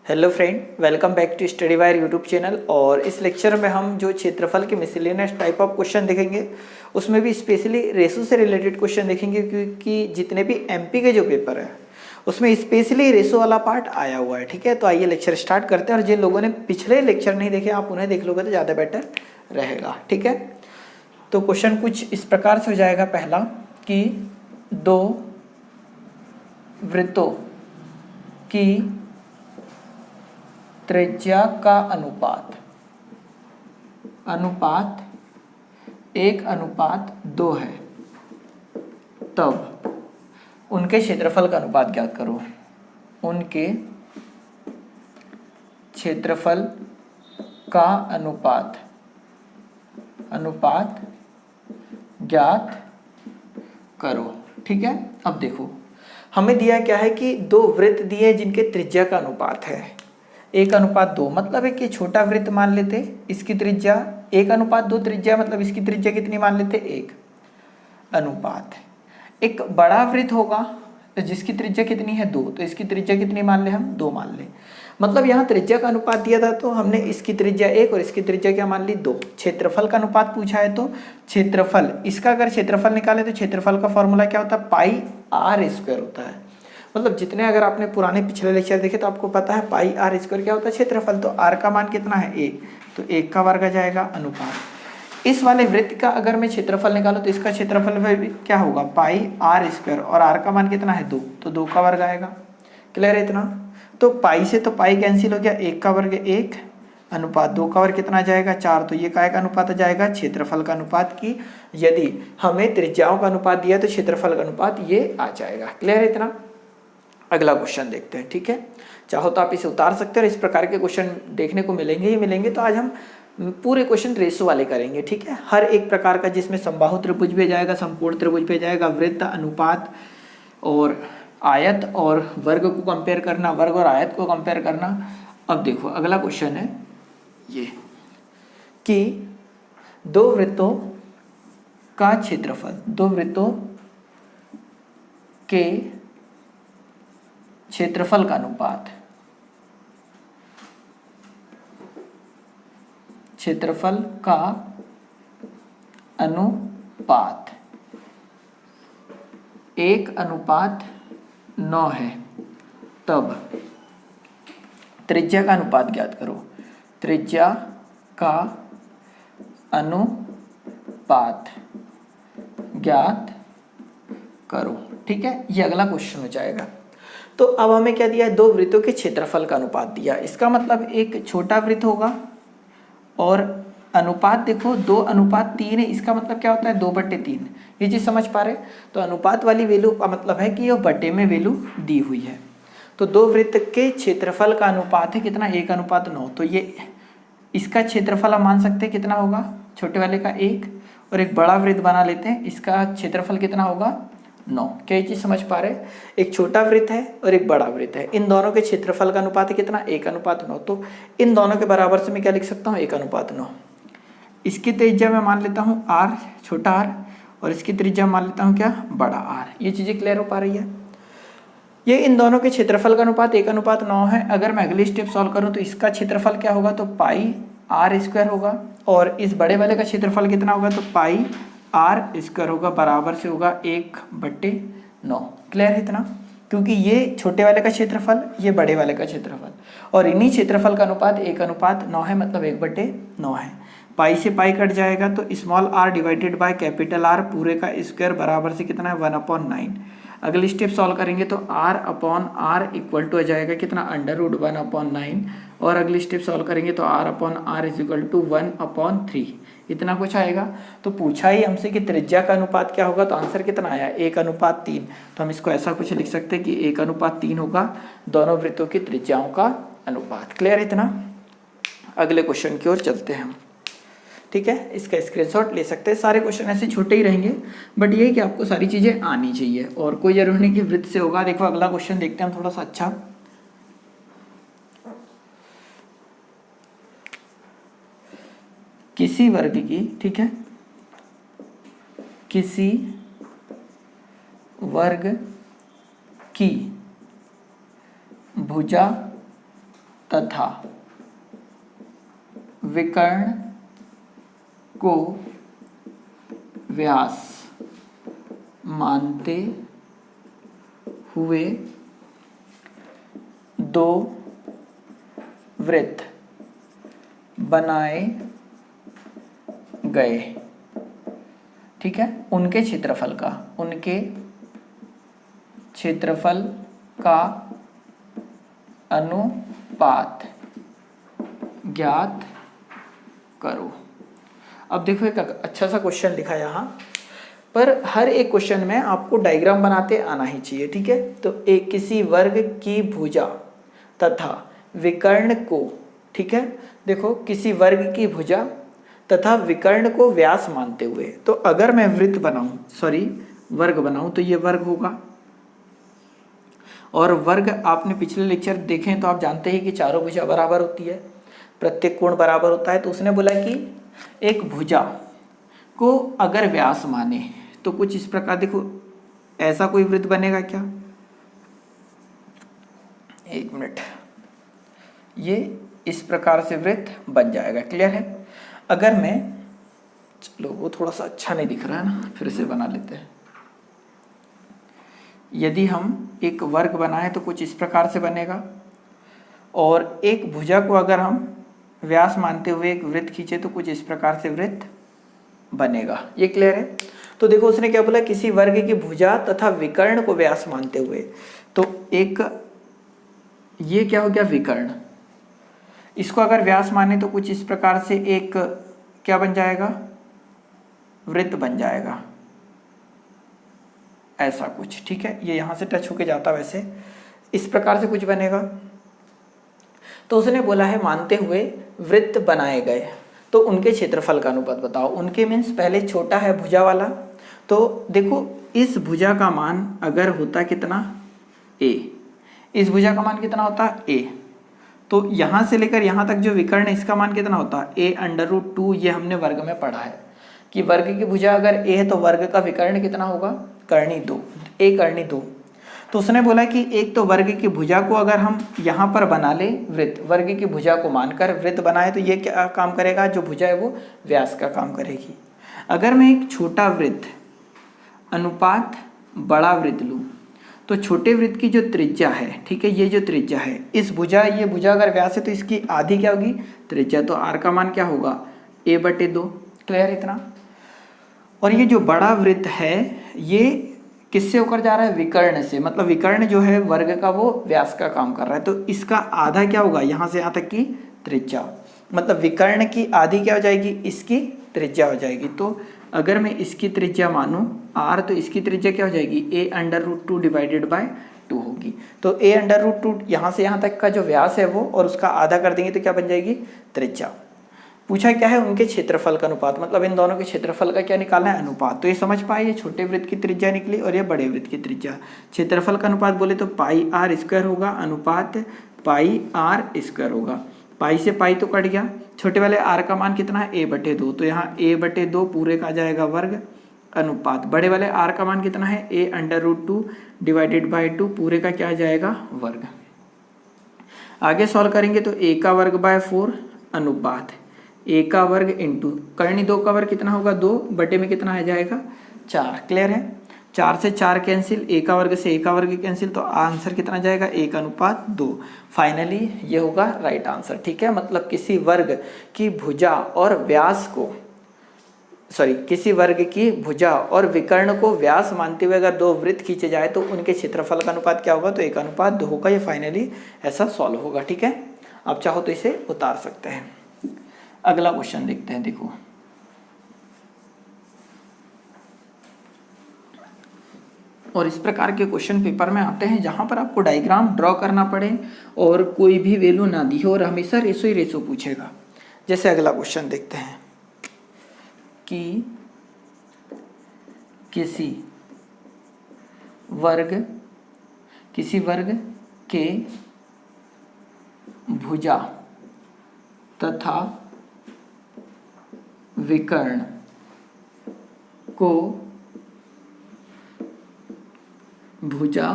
Hello friend, welcome back to study wire YouTube channel. और इस lecture में हम जो क्षेत्रफल के मिसलेनियस टाइप ऑफ क्वेश्चन देखेंगे उसमें भी स्पेशली रेशो से रिलेटेड क्वेश्चन देखेंगे, क्योंकि जितने भी एमपी के जो पेपर है उसमें स्पेशली रेशो वाला पार्ट आया हुआ है। ठीक है, तो आइए लेक्चर स्टार्ट करते हैं। और जिन लोगों ने पिछले लेक्चर नहीं देखे आप उन्हें देख लोगे तो ज़्यादा बेटर रहेगा। ठीक है, तो क्वेश्चन कुछ इस प्रकार से हो जाएगा। पहला कि दो वृत्तों की त्रिज्या का अनुपात 1:2 है, तब उनके क्षेत्रफल का अनुपात ज्ञात करो। उनके क्षेत्रफल का अनुपात ज्ञात करो। ठीक है, अब देखो हमें दिया क्या है कि दो वृत्त दिए जिनके त्रिज्या का अनुपात है 1:2। मतलब है कि छोटा वृत्त मान लेते, इसकी त्रिज्या 1:2 त्रिज्या, मतलब इसकी त्रिज्या कितनी मान लेते 1 अनुपात। एक बड़ा वृत्त होगा तो जिसकी त्रिज्या कितनी है 2, तो इसकी त्रिज्या कितनी मान ले हम 2 मान ले। मतलब यहाँ त्रिज्या का अनुपात दिया था तो हमने इसकी त्रिज्या 1 और इसकी त्रिज्या क्या मान ली 2। क्षेत्रफल का अनुपात पूछा है तो क्षेत्रफल, इसका अगर क्षेत्रफल निकाले तो क्षेत्रफल का फॉर्मूला क्या होता है, पाई आर स्क्वायर होता है। मतलब जितने अगर आपने पुराने पिछले लेक्चर देखे तो आपको पता है पाई आर स्क्वायर क्या होता है, क्षेत्रफल। तो आर का मान कितना है 1, तो 1 का वर्ग आ जाएगा अनुपात। इस वाले वृत्त का अगर मैं क्षेत्रफल निकालूं तो इसका क्षेत्रफल भी क्या होगा पाई आर स्क्वायर, और आर का मान कितना है 2, तो 2 का वर्ग आएगा। क्लियर है इतना? तो पाई से तो पाई कैंसिल हो गया, 1 का वर्ग 1 अनुपात 2 का वर्ग कितना आ जाएगा 4, तो ये काय का अनुपात आ जाएगा क्षेत्रफल का अनुपात की। यदि हमें त्रिज्याओं का अनुपात दिया तो क्षेत्रफल का अनुपात ये आ जाएगा। क्लियर है इतना? अगला क्वेश्चन देखते हैं। ठीक है, चाहो तो आप इसे उतार सकते हैं और इस प्रकार के क्वेश्चन देखने को मिलेंगे ही मिलेंगे। तो आज हम पूरे क्वेश्चन रेशो वाले करेंगे। ठीक है, हर एक प्रकार का जिसमें समबाहु त्रिभुज भी जाएगा, समकोण त्रिभुज भी जाएगा, वृत्त, अनुपात और आयत और वर्ग को कंपेयर करना, वर्ग और आयत को कंपेयर करना। अब देखो अगला क्वेश्चन है ये कि दो वृत्तों का क्षेत्रफल, दो वृत्तों के क्षेत्रफल का अनुपात, क्षेत्रफल का अनुपात 1:9 है, तब त्रिज्या का अनुपात ज्ञात करो। त्रिज्या का अनुपात ज्ञात करो। ठीक है, ये अगला क्वेश्चन हो जाएगा। तो अब हमें क्या दिया है, दो वृत्तों के क्षेत्रफल का अनुपात दिया। इसका मतलब एक छोटा वृत्त होगा और अनुपात देखो 2:3 है, इसका मतलब क्या होता है 2/3। ये चीज़ समझ पा रहे? तो अनुपात वाली वैल्यू का मतलब है कि ये बटे में वैल्यू दी हुई है। तो दो वृत्त के क्षेत्रफल का अनुपात है कितना 1:9। तो ये इसका क्षेत्रफल हम मान सकते हैं कितना होगा, छोटे वाले का 1, और एक बड़ा वृत्त बना लेते हैं, इसका क्षेत्रफल कितना होगा 9। क्या ये चीज़ समझ पा रहे? एक छोटा वृत्त है और एक बड़ा वृत्त है, इन दोनों के क्षेत्रफल का अनुपात है कितना 1:9। तो इन दोनों के बराबर से मैं क्या लिख सकता हूँ 1:9। इसकी त्रिज्या मैं मान लेता हूँ r, छोटा r, और इसकी त्रिज्या मान लेता हूँ क्या बड़ा R। ये चीज़ें क्लियर हो पा रही है? ये इन दोनों के क्षेत्रफल का अनुपात 1:9 है। अगर मैं अगली स्टेप सॉल्व करूँ तो इसका क्षेत्रफल क्या होगा, तो पाई आर स्क्वायर होगा, और इस बड़े वाले का क्षेत्रफल कितना होगा, तो पाई आर स्क्वायर होगा, बराबर से होगा 1/9। क्लियर है इतना? क्योंकि ये छोटे वाले का क्षेत्रफल, ये बड़े वाले का क्षेत्रफल, और इन्हीं क्षेत्रफल का अनुपात 1:9 है, मतलब 1/9 है। पाई से पाई कट जाएगा तो small r divided by capital R पूरे का स्क्वायर बराबर से कितना है 1/9। अगली स्टेप सॉल्व करेंगे तो r/r इक्वल टू आ जाएगा कितना √1/9, और अगली स्टेप सॉल्व करेंगे तो r/r इज इक्वल टू 1/3। इतना कुछ आएगा। तो पूछा ही हमसे कि त्रिज्या का अनुपात क्या होगा, तो आंसर कितना आया 1:3। तो हम इसको ऐसा कुछ लिख सकते हैं कि 1:3 होगा दोनों वृत्तों की त्रिज्याओं का अनुपात। क्लियर है इतना? अगले क्वेश्चन की ओर चलते हैं हम। ठीक है, इसका स्क्रीनशॉट ले सकते हैं। सारे क्वेश्चन ऐसे छोटे ही रहेंगे, बट ये कि आपको सारी चीज़ें आनी चाहिए, और कोई जरूरी नहीं कि वृत्त से होगा। देखो अगला क्वेश्चन देखते हैं हम थोड़ा सा अच्छा। किसी वर्ग की, ठीक है, किसी वर्ग की भुजा तथा विकर्ण को व्यास मानते हुए दो वृत्त बनाए गए, ठीक है, उनके क्षेत्रफल का अनुपात ज्ञात करो। अब देखो एक अच्छा सा क्वेश्चन लिखा है यहाँ पर, हर एक क्वेश्चन में आपको डायग्राम बनाते आना ही चाहिए, ठीक है। तो एक किसी वर्ग की भुजा तथा विकर्ण को, ठीक है, देखो किसी वर्ग की भुजा तथा विकर्ण को व्यास मानते हुए, तो अगर मैं वृत्त बनाऊं, वर्ग बनाऊं तो ये वर्ग होगा। और वर्ग आपने पिछले लेक्चर देखें तो आप जानते हैं कि चारों भुजा बराबर होती है, प्रत्येक कोण बराबर होता है। तो उसने बोला कि एक भुजा को अगर व्यास माने तो कुछ इस प्रकार, देखो ऐसा कोई वृत्त बनेगा क्या, एक मिनट, ये इस प्रकार से वृत्त बन जाएगा, क्लियर है। अगर मैं, चलो वो थोड़ा सा अच्छा नहीं दिख रहा है ना, फिर से बना लेते हैं। यदि हम एक वर्ग बनाए तो कुछ इस प्रकार से बनेगा, और एक भुजा को अगर हम व्यास मानते हुए एक वृत्त खींचे तो कुछ इस प्रकार से वृत्त बनेगा, ये क्लियर है। तो देखो उसने क्या बोला, किसी वर्ग की भुजा तथा विकर्ण को व्यास मानते हुए, तो एक ये क्या हो गया विकर्ण, इसको अगर व्यास माने तो कुछ इस प्रकार से एक क्या बन जाएगा, वृत्त बन जाएगा, ऐसा कुछ, ठीक है। ये यहां से टच होके जाता, वैसे इस प्रकार से कुछ बनेगा। तो उसने बोला है मानते हुए वृत्त बनाए गए, तो उनके क्षेत्रफल का अनुपात बताओ। उनके मीन्स पहले छोटा है भुजा वाला, तो देखो इस भुजा का मान अगर होता कितना a, इस भुजा का मान कितना होता a, तो यहां से लेकर यहां तक जो विकर्ण है इसका मान कितना होता a√2। ये हमने वर्ग में पढ़ा है कि वर्ग की भुजा अगर a है तो वर्ग का विकर्ण कितना होगा, कर्णी 2, a कर्णी 2। तो उसने बोला कि एक तो वर्ग की भुजा को अगर हम यहाँ पर बना ले वृत्त, वर्ग की भुजा को मानकर वृत्त बनाए तो ये क्या काम करेगा, जो भुजा है वो व्यास का काम करेगी। अगर मैं एक छोटा वृत्त अनुपात बड़ा वृत्त लूँ तो छोटे वृत्त की जो त्रिज्या है, ठीक है, ये जो त्रिज्या है इस भुजा, ये भुजा अगर व्यास है तो इसकी आधी क्या होगी, त्रिज्या, तो r का मान क्या होगा a/2, क्लियर इतना। और ये जो बड़ा वृत्त है ये किससे होकर जा रहा है, विकर्ण से, मतलब विकर्ण जो है वर्ग का वो व्यास का काम कर रहा है, तो इसका आधा क्या होगा, यहाँ से यहाँ तक की त्रिज्या, मतलब विकर्ण की आधी क्या हो जाएगी, इसकी त्रिज्या हो जाएगी। तो अगर मैं इसकी त्रिज्या मानूं r, तो इसकी त्रिज्या क्या हो जाएगी, a√2 डिवाइडेड बाय 2 होगी। तो a√2 यहाँ से यहाँ तक का जो व्यास है वो, और उसका आधा कर देंगे तो क्या बन जाएगी, त्रिज्या। पूछा क्या है, उनके क्षेत्रफल का अनुपात, मतलब इन दोनों के क्षेत्रफल का क्या निकालना है, अनुपात। तो ये समझ पाए, ये छोटे वृत्त की त्रिज्या निकली और ये बड़े वृत्त की त्रिज्या। क्षेत्रफल का अनुपात बोले तो πr² होगा, अनुपात πr² होगा। पाई से पाई तो कट गया, छोटे वाले r का मान कितना है a/2, तो यहाँ a/2 पूरे का जाएगा वर्ग, अनुपात बड़े वाले r का मान कितना है a√2 डिवाइडेड बाय 2 पूरे का क्या जाएगा, वर्ग। आगे सॉल्व करेंगे तो a का वर्ग बाय 4 अनुपात a का वर्ग इंटू कर्णी 2 का वर्ग कितना होगा, 2 बटे में कितना आ जाएगा, 4, क्लियर है। 4 से 4 कैंसिल, a का वर्ग से a का वर्ग कैंसिल, तो आंसर कितना जाएगा, 1:2। फाइनली ये होगा राइट आंसर, ठीक है। मतलब किसी वर्ग की भुजा और व्यास को, किसी वर्ग की भुजा और विकर्ण को व्यास मानते हुए अगर दो वृत्त खींचे जाए तो उनके क्षेत्रफल का अनुपात क्या होगा, तो 1:2 होगा। ये फाइनली ऐसा सॉल्व होगा, ठीक है। आप चाहो तो इसे उतार सकते हैं। अगला क्वेश्चन देखते हैं, देखो और इस प्रकार के क्वेश्चन पेपर में आते हैं जहां पर आपको डायग्राम ड्रॉ करना पड़े और कोई भी वैल्यू ना दी हो और हमेशा रेशो ही रेशो पूछेगा। जैसे अगला क्वेश्चन देखते हैं कि किसी वर्ग के भुजा तथा विकर्ण को भुजा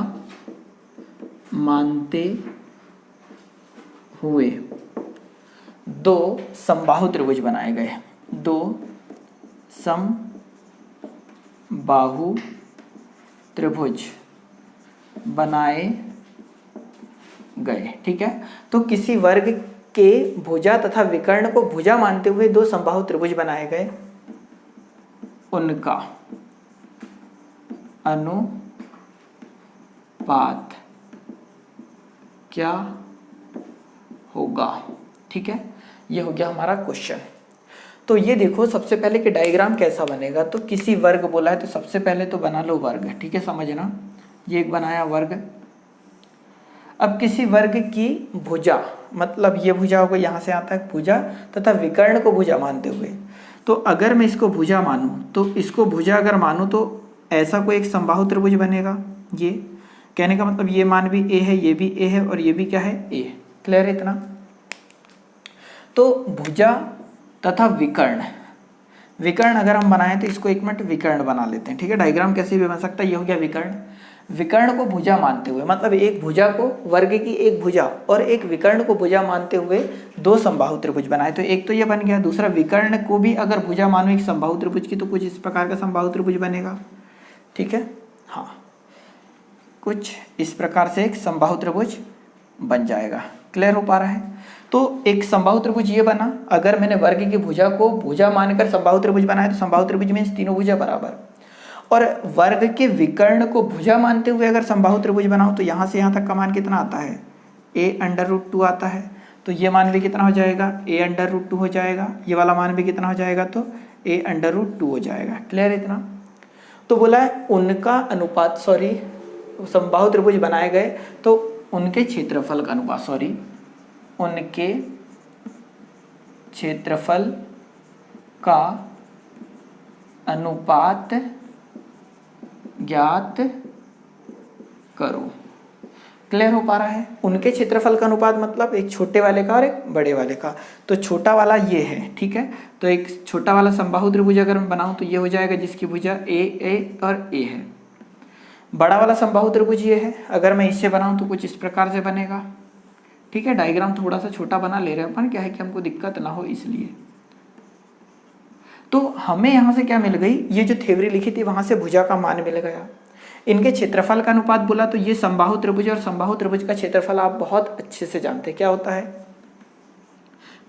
मानते हुए दो समबाहु त्रिभुज बनाए गए, दो समबाहु त्रिभुज बनाए गए। ठीक है, तो किसी वर्ग के भुजा तथा विकर्ण को भुजा मानते हुए दो समबाहु त्रिभुज बनाए गए, उनका अनुपात क्या होगा। ठीक है, ये हो गया हमारा क्वेश्चन। तो ये देखो सबसे पहले कि डायग्राम कैसा बनेगा। तो किसी वर्ग बोला है तो सबसे पहले तो बना लो वर्ग। ठीक है, समझना, ये एक बनाया वर्ग। अब किसी वर्ग की भुजा, मतलब ये भुजा होगा, यहाँ से आता है भुजा, तथा विकर्ण को भुजा मानते हुए, तो अगर मैं इसको भुजा मानूं तो इसको भुजा अगर मानूं तो ऐसा कोई एक समबाहु त्रिभुज बनेगा। ये कहने का मतलब ये मान भी ए है, ये भी ए है और ये भी क्या है, ए। क्लियर है इतना। तो भुजा तथा विकर्ण, विकर्ण अगर हम बनाएं तो इसको एक मिनट विकर्ण बना लेते हैं। ठीक है, डायग्राम कैसे भी बन सकता है। ये हो गया विकर्ण। विकर्ण को भुजा मानते हुए, मतलब एक भुजा को, वर्ग की एक भुजा और एक विकर्ण को भुजा मानते हुए दो समबाहु त्रिभुज बनाए। तो एक तो ये बन गया। दूसरा, विकर्ण को भी अगर भुजा मानो एक समबाहु त्रिभुज की तो कुछ इस प्रकार का समबाहु त्रिभुज बनेगा। ठीक है, हाँ, कुछ इस प्रकार से एक समबाहु त्रिभुज बन जाएगा। क्लियर हो पा रहा है। तो एक समबाहु त्रिभुज ये बना। अगर मैंने वर्ग की भुजा को भुजा मानकर समबाहु त्रिभुज बनाया तो समबाहु त्रिभुज मीन्स तीनों भुजा बराबर। और वर्ग के विकर्ण को भुजा मानते हुए अगर समबाहु त्रिभुज बनाऊं तो यहाँ से यहाँ तक का मान कितना आता है, a√2 आता है। तो ये मान भी कितना हो जाएगा, a√2 हो जाएगा। ये वाला मान भी कितना हो जाएगा, तो a√2 हो जाएगा। क्लियर इतना। तो बोला है उनका अनुपात, सॉरी, समबाहु त्रिभुज बनाए गए तो उनके क्षेत्रफल का अनुपात, सॉरी, उनके क्षेत्रफल का अनुपात ज्ञात करो। क्लियर हो पा रहा है। उनके क्षेत्रफल का अनुपात मतलब एक छोटे वाले का और एक बड़े वाले का। तो छोटा वाला ये है, ठीक है। तो एक छोटा वाला समबाहु त्रिभुज अगर मैं बनाऊं तो ये हो जाएगा जिसकी भुजा ए और ए है। बड़ा वाला समबाहु त्रिभुज ये है। अगर मैं इससे बनाऊं तो कुछ इस प्रकार से बनेगा। ठीक है, डायग्राम थोड़ा सा छोटा बना ले रहे हैं अपन, क्या है कि हमको दिक्कत ना हो इसलिए। तो हमें यहाँ से क्या मिल गई, ये जो थ्योरी लिखी थी वहां से भुजा का मान मिल गया। इनके क्षेत्रफल का अनुपात बोला तो ये समबाहु त्रिभुज और समबाहु त्रिभुज का क्षेत्रफल आप बहुत अच्छे से जानते हैं क्या होता है,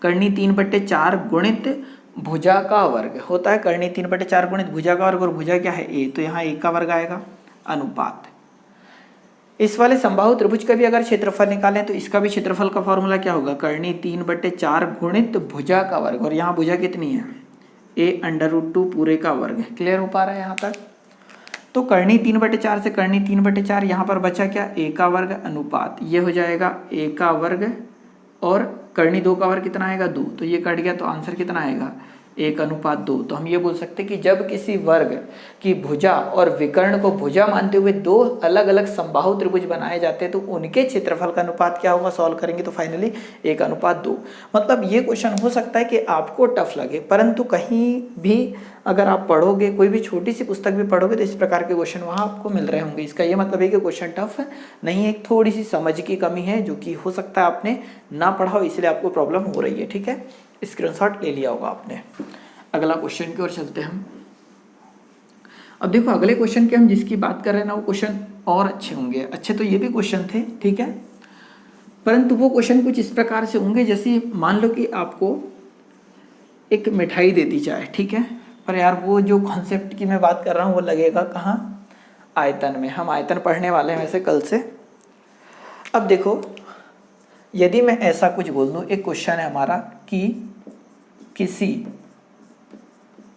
कर्णी 3/4 गुणित भुजा का वर्ग होता है। कर्णी 3/4 गुणित भुजा का वर्ग, और भुजा क्या है ए, तो यहाँ ए का वर्ग आएगा। अनुपात इस वाले समबाहु त्रिभुज का भी अगर क्षेत्रफल निकालें तो इसका भी क्षेत्रफल का फॉर्मूला क्या होगा, कर्णी 3/4 गुणित भुजा का वर्ग, और यहाँ भुजा कितनी है a√2 पूरे का वर्ग। क्लियर हो पा रहा है यहाँ तक। तो कर्णी 3/4 से कर्णी 3/4, यहाँ पर बचा क्या, a का वर्ग अनुपात, ये हो जाएगा a का वर्ग, और कर्णी 2 का वर्ग कितना आएगा 2, तो ये कट गया तो आंसर कितना आएगा 1:2। तो हम ये बोल सकते हैं कि जब किसी वर्ग की भुजा और विकर्ण को भुजा मानते हुए दो अलग अलग समबाहु त्रिभुज बनाए जाते हैं तो उनके क्षेत्रफल का अनुपात क्या होगा, सॉल्व करेंगे तो फाइनली 1:2। मतलब ये क्वेश्चन हो सकता है कि आपको टफ लगे, परंतु कहीं भी अगर आप पढ़ोगे, कोई भी छोटी सी पुस्तक भी पढ़ोगे तो इस प्रकार के क्वेश्चन वहाँ आपको मिल रहे होंगे। इसका ये मतलब है कि क्वेश्चन टफ नहीं है, थोड़ी सी समझ की कमी है जो कि हो सकता है आपने ना पढ़ा हो इसलिए आपको प्रॉब्लम हो रही है। ठीक है, स्क्रीनशॉट ले लिया होगा आपने। अगला क्वेश्चन की ओर चलते हैं हम। अब देखो अगले क्वेश्चन के हम जिसकी बात कर रहे हैं ना वो क्वेश्चन और अच्छे होंगे। अच्छे तो ये भी क्वेश्चन थे, ठीक है, परंतु वो क्वेश्चन कुछ इस प्रकार से होंगे जैसे मान लो कि आपको एक मिठाई दे दी जाए, ठीक है, पर यार वो जो कॉन्सेप्ट की मैं बात कर रहा हूँ वो लगेगा कहाँ, आयतन में। हम आयतन पढ़ने वाले हैं वैसे कल से। अब देखो यदि मैं ऐसा कुछ बोल दूं, एक क्वेश्चन है हमारा कि किसी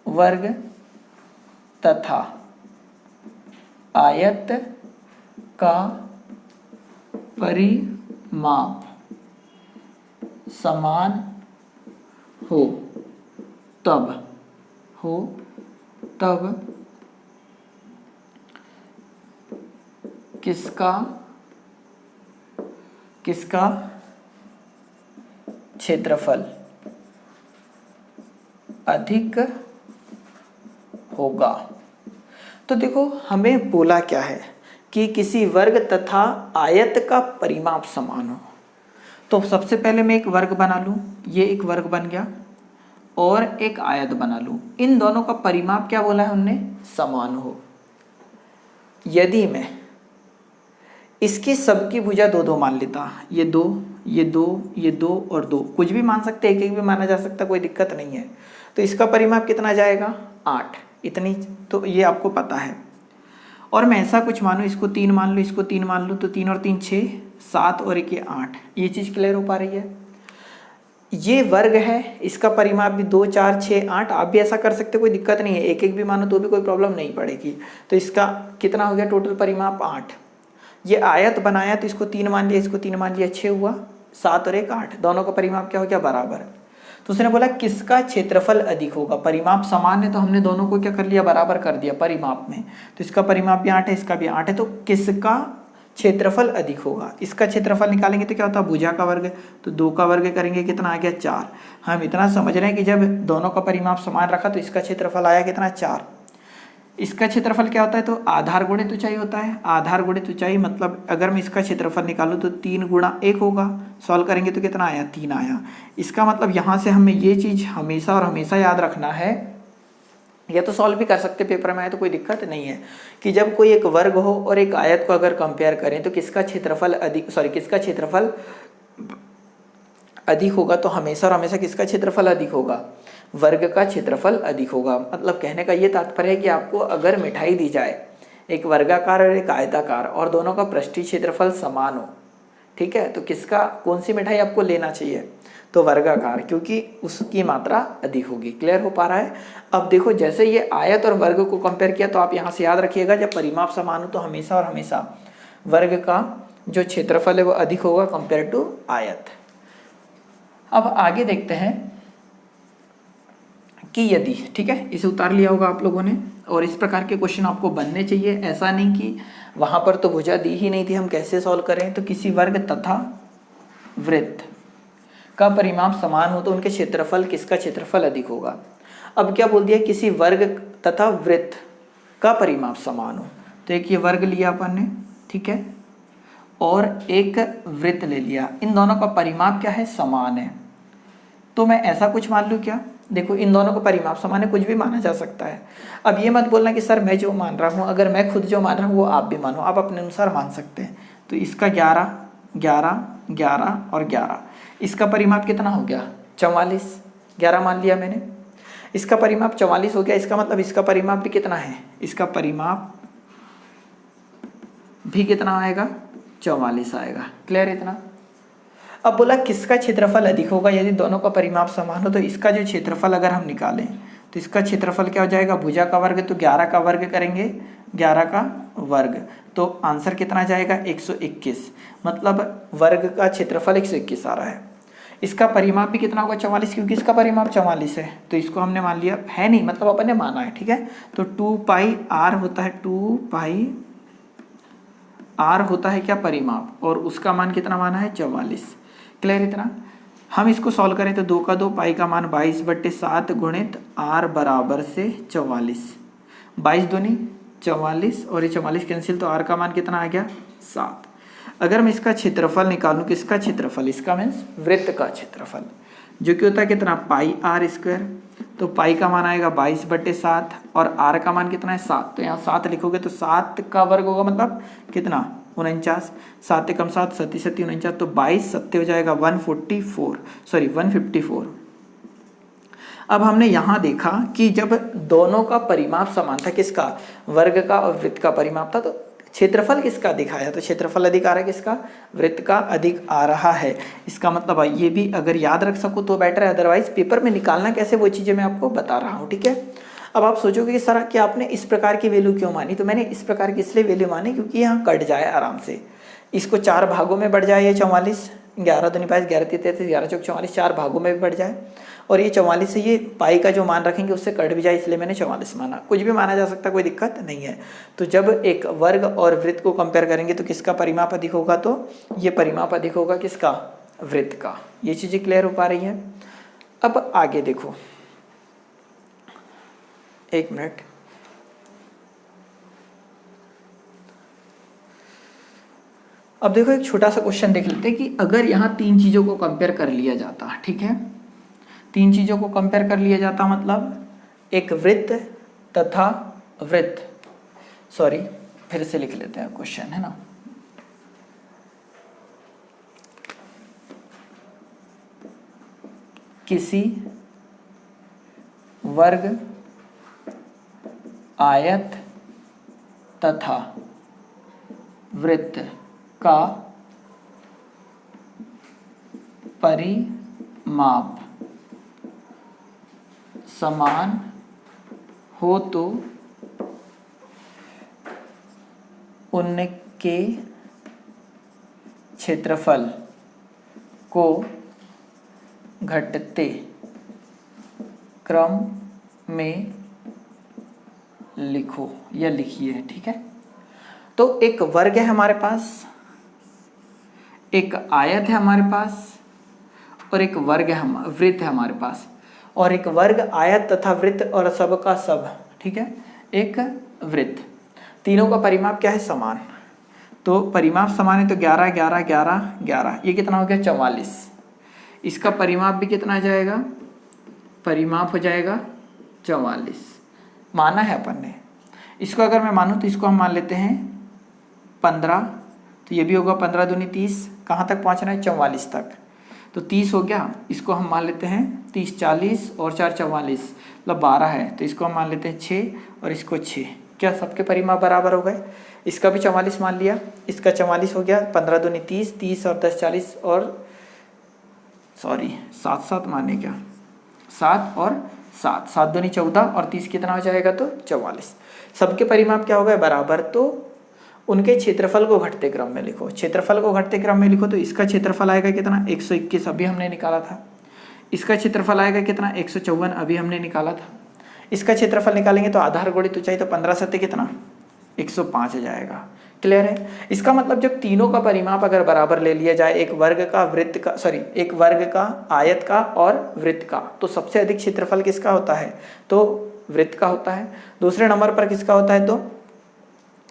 वर्ग तथा आयत का परिमाप समान हो तब किसका क्षेत्रफल अधिक होगा। तो देखो हमें बोला क्या है कि किसी वर्ग तथा आयत का परिमाप समान हो। तो सबसे पहले मैं एक वर्ग बना लूँ, ये एक वर्ग बन गया, और एक आयत बना लूँ। इन दोनों का परिमाप क्या बोला है उनने? समान हो। यदि मैं इसकी सबकी भुजा 2 2 मान लेता, ये 2 ये 2 ये 2 और 2, कुछ भी मान सकते, एक एक भी माना जा सकता, कोई दिक्कत नहीं है। तो इसका परिमाप कितना जाएगा? 8। इतनी तो ये आपको पता है। और मैं ऐसा कुछ मानूँ, इसको 3 मान लूँ, इसको 3 मान लूँ, तो 3 और 3 6, 7 और 1 ये 8। ये चीज़ क्लियर हो पा रही है? ये वर्ग है, इसका परिमाप भी 2 4 6 8। आप भी ऐसा कर सकते, कोई दिक्कत नहीं है, एक एक भी मानो तो भी कोई प्रॉब्लम नहीं पड़ेगी। तो इसका कितना हो गया टोटल परिमाप? 8। ये आयत बनाया तो इसको 3 मान लिया, इसको 3 मान लिया, 6 हुआ, 7 और 1 8। दोनों का परिमाप क्या हो गया? बराबर। तो उसने बोला किसका क्षेत्रफल अधिक होगा? परिमाप समान है तो हमने दोनों को क्या कर लिया? बराबर कर दिया परिमाप में। तो इसका परिमाप भी 8 है, इसका भी 8 है, तो किसका क्षेत्रफल अधिक होगा? इसका क्षेत्रफल निकालेंगे तो क्या होता है? भुजा का वर्ग, तो 2 का वर्ग करेंगे, कितना आ गया? 4। हम इतना समझ रहे हैं कि जब दोनों का परिमाप समान रखा तो इसका क्षेत्रफल आया कितना? 4। इसका क्षेत्रफल क्या होता है? तो आधार गुणित ऊंचाई होता है। आधार गुणित ऊंचाई मतलब अगर मैं इसका क्षेत्रफल निकालूं तो 3 गुणा 1 होगा। सॉल्व करेंगे तो कितना आया? 3 आया। इसका मतलब यहाँ से हमें ये चीज़ हमेशा और हमेशा याद रखना है, या तो सॉल्व भी कर सकते पेपर में आए तो कोई दिक्कत नहीं है, कि जब कोई एक वर्ग हो और एक आयत को अगर कंपेयर करें तो किसका क्षेत्रफल अधिक, किसका क्षेत्रफल अधिक होगा, तो हमेशा और हमेशा किसका क्षेत्रफल अधिक होगा? वर्ग का क्षेत्रफल अधिक होगा। मतलब कहने का ये तात्पर्य है कि आपको अगर मिठाई दी जाए, एक वर्गाकार और एक आयताकार, और दोनों का पृष्ठीय क्षेत्रफल समान हो, ठीक है, तो किसका, कौन सी मिठाई आपको लेना चाहिए? तो वर्गाकार, क्योंकि उसकी मात्रा अधिक होगी। क्लियर हो पा रहा है? अब देखो, जैसे ये आयत और वर्ग को कंपेयर किया तो आप यहाँ से याद रखिएगा, जब परिमाप समान हो तो हमेशा और हमेशा वर्ग का जो क्षेत्रफल है वो अधिक होगा कंपेयर टू आयत। अब आगे देखते हैं कि यदि, ठीक है, इसे उतार लिया होगा आप लोगों ने, और इस प्रकार के क्वेश्चन आपको बनने चाहिए। ऐसा नहीं कि वहाँ पर तो भुजा दी ही नहीं थी, हम कैसे सॉल्व करें। तो किसी वर्ग तथा वृत्त का परिमाप समान हो तो उनके क्षेत्रफल, किसका क्षेत्रफल अधिक होगा। अब क्या बोल दिया? किसी वर्ग तथा वृत्त का परिमाप समान हो, तो एक ये वर्ग लिया अपन ने, ठीक है, और एक वृत्त ले लिया, इन दोनों का परिमाप क्या है? समान है। तो मैं ऐसा कुछ मान लूँ क्या? देखो, इन दोनों का परिमाप समान है, कुछ भी माना जा सकता है। अब ये मत बोलना कि सर मैं जो मान रहा हूँ, अगर मैं खुद जो मान रहा हूँ वो आप भी मानो, आप अपने अनुसार मान सकते हैं। तो इसका 11 11 11 और 11, इसका परिमाप कितना हो गया? 44। 11 मान लिया मैंने, इसका परिमाप 44 हो गया। इसका मतलब इसका परिमाप भी कितना है? इसका परिमाप भी कितना आएगा? 44 आएगा। क्लियर इतना? अब बोला किसका क्षेत्रफल अधिक होगा यदि दोनों का परिमाप समान हो, तो इसका जो क्षेत्रफल अगर हम निकालें तो इसका क्षेत्रफल क्या हो जाएगा? भुजा का वर्ग, तो 11 का वर्ग करेंगे, 11 का वर्ग, तो आंसर कितना जाएगा? 121। मतलब वर्ग का क्षेत्रफल 121 आ रहा है। इसका परिमाप भी कितना होगा? 44, क्योंकि इसका परिमाप 44 है, तो इसको हमने मान लिया है, नहीं मतलब अपन ने माना है, ठीक है। तो 2 पाई r होता है, 2 पाई r होता है क्या? परिमाप, और उसका मान कितना माना है? 44। क्लियर इतना? हम इसको सॉल्व करें तो 2 का 2, पाई का मान 22/7 गुणित r बराबर से 44। 22 दूनी 44 और ये 44 कैंसिल, तो r का मान कितना आ गया? 7। अगर मैं इसका क्षेत्रफल निकालूं, किसका क्षेत्रफल? इसका मीन्स वृत्त का क्षेत्रफल, जो कि होता है कितना? पाई r स्क्वायर। तो पाई का मान आएगा 22/7 और r का मान कितना है? 7। तो यहाँ 7 लिखोगे तो 7 का वर्ग होगा, मतलब कितना? 49। 7 कम 7 7 7 49, तो 22 7 हो जाएगा 154। अब हमने यहाँ देखा कि जब दोनों का परिमाप समान था, किसका? वर्ग का और वृत्त का परिमाप था, तो क्षेत्रफल किसका दिखाया? तो क्षेत्रफल अधिक आ रहा है, किसका? वृत्त का अधिक आ रहा है। इसका मतलब ये भी अगर याद रख सको तो बेटर है, अदरवाइज पेपर में निकालना कैसे वो चीज़ें मैं आपको बता रहा हूँ, ठीक है। अब आप सोचोगे कि सर कि आपने इस प्रकार की वैल्यू क्यों मानी, तो मैंने इस प्रकार की इसलिए वैल्यू मानी क्योंकि यहाँ कट जाए आराम से, इसको 4 भागों में बढ़ जाए, ये 44, 11 दूनी 22, 11 तीन 33, 11 चौक 44, 4 भागों में भी बढ़ जाए, और ये 44 से ये पाई का जो मान रखेंगे उससे कट भी जाए, इसलिए मैंने 44 माना। कुछ भी माना जा सकता, कोई दिक्कत नहीं है। तो जब एक वर्ग और वृत्त को कंपेयर करेंगे तो किसका परिमाप अधिक होगा? तो ये परिमाप अधिक होगा किसका? वृत्त का। ये चीज़ें क्लियर हो पा रही है? अब आगे देखो, एक मिनट, अब देखो एक छोटा सा क्वेश्चन देख लेते हैं कि अगर यहाँ तीन चीज़ों को कंपेयर कर लिया जाता, ठीक है, तीन चीज़ों को कंपेयर कर लिया जाता मतलब एक वृत्त तथा वृत्त, सॉरी फिर से लिख लेते हैं क्वेश्चन, है ना, किसी वर्ग, आयत तथा वृत्त का परिमाप समान हो तो उनके क्षेत्रफल को घटते क्रम में लिखो या लिखिए, ठीक है। तो एक वर्ग है हमारे पास, एक आयत है हमारे पास और एक वर्ग है, वृत्त है हमारे पास, और एक वर्ग, आयत तथा वृत्त और सब का सब, ठीक है, एक वृत्त, तीनों का परिमाप क्या है, समान। तो परिमाप समान है तो 11 11 11 11, ये कितना हो गया 44। इसका परिमाप भी कितना आ जाएगा, परिमाप हो जाएगा 44, माना है अपन ने। इसको अगर मैं मानूँ तो इसको हम मान लेते हैं 15, तो ये भी होगा 15 दूनी 30, कहाँ तक पहुँचना है 44 तक, तो 30 हो गया। इसको हम मान लेते हैं 30, 40 और 4 44, मतलब 12 है, तो इसको हम मान लेते हैं 6 और इसको 6, क्या सबके परिमाप बराबर हो गए। इसका भी 44 मान लिया, इसका 44 हो गया, 15 दूनी 30, 30 और 10 40, और सॉरी 7 7 माने क्या, 7 और 7, 7 दूनी 14 और 30 कितना हो जाएगा, तो 44। सबके परिमाप क्या हो गए, बराबर। तो उनके क्षेत्रफल को घटते क्रम में लिखो, क्षेत्रफल को घटते क्रम में लिखो। तो इसका क्षेत्रफल आएगा कितना 121, अभी हमने निकाला था। इसका क्षेत्रफल आएगा कितना 154, अभी हमने निकाला था। इसका क्षेत्रफल निकालेंगे तो आधार गुणित ऊंचाई, तो 15 सत्ते कितना 105 आ जाएगा। क्लियर है। इसका मतलब जब तीनों का परिमाप अगर बराबर ले लिया जाए, एक वर्ग का, वृत्त का, सॉरी एक वर्ग का, आयत का और वृत्त का, तो सबसे अधिक क्षेत्रफल किसका होता है, तो वृत्त का होता है। दूसरे नंबर पर किसका होता है, तो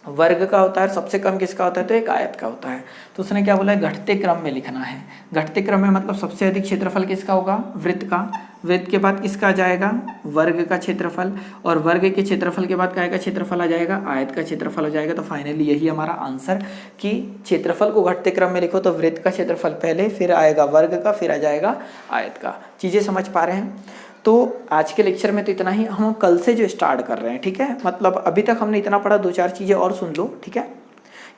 वर्ग का होता है। सबसे कम किसका होता है, तो एक आयत का होता है। तो उसने क्या बोला है, घटते क्रम में लिखना है। घटते क्रम में मतलब सबसे अधिक क्षेत्रफल किसका होगा, वृत्त का। वृत्त के बाद किसका आ जाएगा, वर्ग का क्षेत्रफल, और वर्ग के क्षेत्रफल के बाद क्या का क्षेत्रफल आ जाएगा, आयत का क्षेत्रफल हो जाएगा। तो फाइनली यही हमारा आंसर कि क्षेत्रफल को घटते क्रम में लिखो तो वृत्त का क्षेत्रफल पहले, फिर आएगा वर्ग का, फिर आ जाएगा आयत का। चीज़ें समझ पा रहे हैं। तो आज के लेक्चर में तो इतना ही। हम कल से जो स्टार्ट कर रहे हैं, ठीक है, मतलब अभी तक हमने इतना पढ़ा, 2-4 चीज़ें और सुन लो, ठीक है,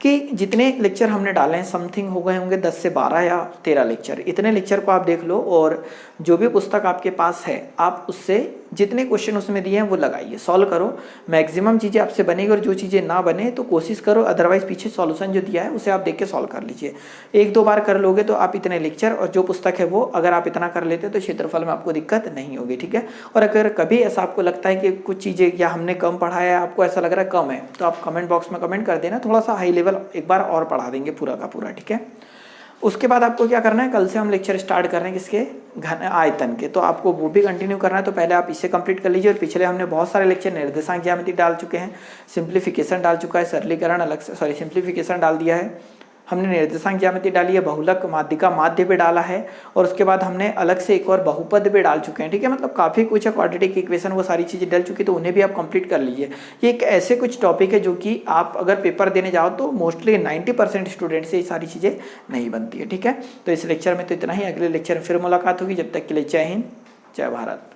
कि जितने लेक्चर हमने डाले हैं समथिंग हो गए होंगे 10 से 12 या 13 लेक्चर। इतने लेक्चर को आप देख लो, और जो भी पुस्तक आपके पास है आप उससे जितने क्वेश्चन उसमें दिए हैं वो लगाइए, सॉल्व करो। मैक्सिमम चीज़ें आपसे बनेगी, और जो चीज़ें ना बने तो कोशिश करो, अदरवाइज पीछे सॉल्यूशन जो दिया है उसे आप देख के सॉल्व कर लीजिए। 1-2 बार कर लोगे तो आप इतने लेक्चर और जो पुस्तक है वो अगर आप इतना कर लेते तो क्षेत्रफल में आपको दिक्कत नहीं होगी, ठीक है। और अगर कभी ऐसा आपको लगता है कि कुछ चीज़ें या हमने कम पढ़ाया, आपको ऐसा लग रहा है कम है, तो आप कमेंट बॉक्स में कमेंट कर देना, थोड़ा सा हाई लेवल एक बार और पढ़ा देंगे पूरा का पूरा, ठीक है। उसके बाद आपको क्या करना है, कल से हम लेक्चर स्टार्ट कर रहे हैं किसके, घन आयतन के, तो आपको वो भी कंटिन्यू करना है। तो पहले आप इसे कंप्लीट कर लीजिए। और पिछले हमने बहुत सारे लेक्चर निर्देशांक ज्यामिति डाल चुके हैं, सिंप्लीफिकेशन डाल चुका है, सरलीकरण अलग से, सॉरी सिंप्लीफिकेशन डाल दिया है हमने, निर्देशांक ज्यामिति डाली है, बहुलक माध्यिका माध्य पे डाला है, और उसके बाद हमने अलग से एक और बहुपद पे डाल चुके हैं, ठीक है। मतलब काफ़ी कुछ है, क्वाड्रेटिक इक्वेशन, वो सारी चीज़ें डल चुकी, तो उन्हें भी आप कंप्लीट कर लीजिए। ये एक ऐसे कुछ टॉपिक है जो कि आप अगर पेपर देने जाओ तो मोस्टली 90% स्टूडेंट से ये सारी चीज़ें नहीं बनती है, ठीक है। तो इस लेक्चर में तो इतना ही। अगले लेक्चर में फिर मुलाकात होगी, जब तक के लिए जय हिंद, जय भारत।